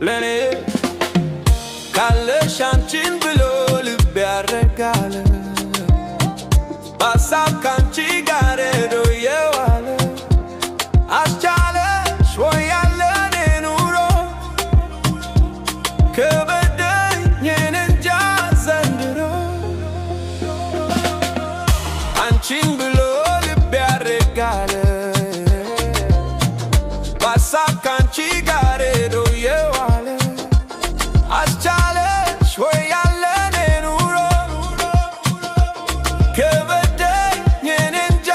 ለኔ ካለሽ አንቺን ብሎ ልብ ያረጋለ በሀሳብ ካንቺ ጋር ሄዶ የዋለ አስቻለሽ ወይ ያለኔ ኑሮ ከበደኝ እንጃ ዘንድሮ አንቺን ብሎ ልብ ያረጋለ በሀሳብ ካንቺ ጋር ሄዶ የዋለ አስቻለሽ ወይ ያለኔ ኑሮ ከበደኝ እንጃ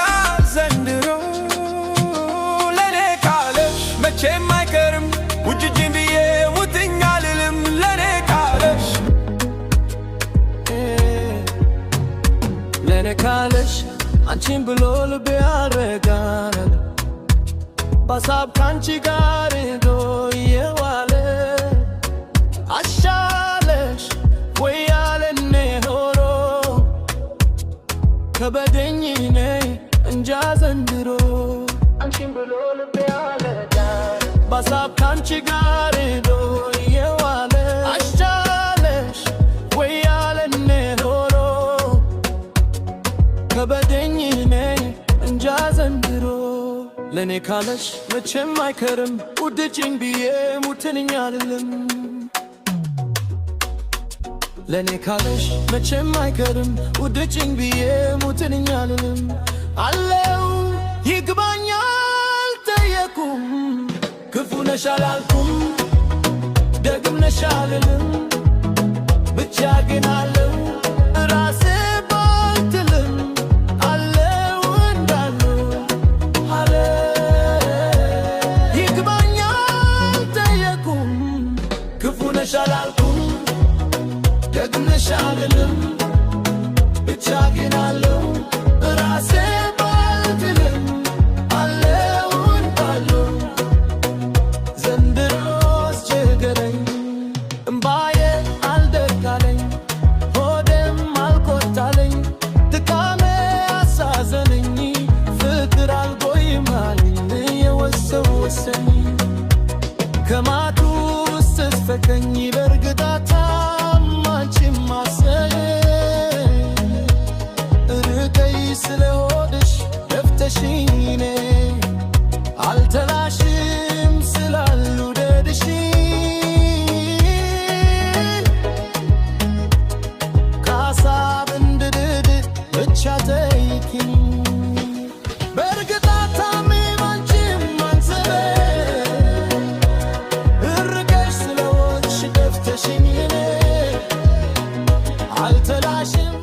ዘንድሮ ለኔ ካለሽ መቼም አይቀርም ውጅጅን ብዬ ሙትኛ ልልም ለኔ ካለሽ አንቺን ብሎ ልቤ ያረጋል በሀሳብ ካንቺ ጋር ሄዶ የዋለ አሻለሽ ወይ ያለኔ ሆሮ ከበደኝ እንጃ ዘንድሮ አንቺን ብሎ ልቤ ያረጋል በሀሳብ ካንቺ ጋር ሄዶ የዋለ አሻለሽ ወይ ያለኔ ሆሮ ከበደኝ እንጃ ዘንድሮ ለኔ ካለሽ መቼም አይቀርም ውደጅኝ ብዬ ሙትንኛ ልልም ለኔ ካለሽ መቼም አይቀርም ውደጅኝ ብዬ ሙትንኛ ልልም አለው ይግባኛል ጠየኩም ክፉ ነሽ አላልኩም ደግም ነሽ አልልም ብቻ ግን አለው ራሴ ሻላልኩም ደግም ነሽ አልልም ብቻ ግን አለው ራሴ ባልክልም አለው እንዳለው ዘንድሮ አስቸገረኝ እምባዬ አልደርቃለኝ ሆዴም አልቆጣለኝ ድካሜ አሳዘነኝ ፍቅር አልቆይም አለኝ የወሰወሰኝ ከማቱ ፈከኝ በርግጣታም አንቺም ማሰኝ ርቀይ ስለሆድሽ ደፍተሽኝ አልተላሽም ስላሉ ደድሽ ከሀሳብ እንድድድ ብቻ ተይኪኝ በርግጣታም አንቺም ማንሰበ አልተላሽም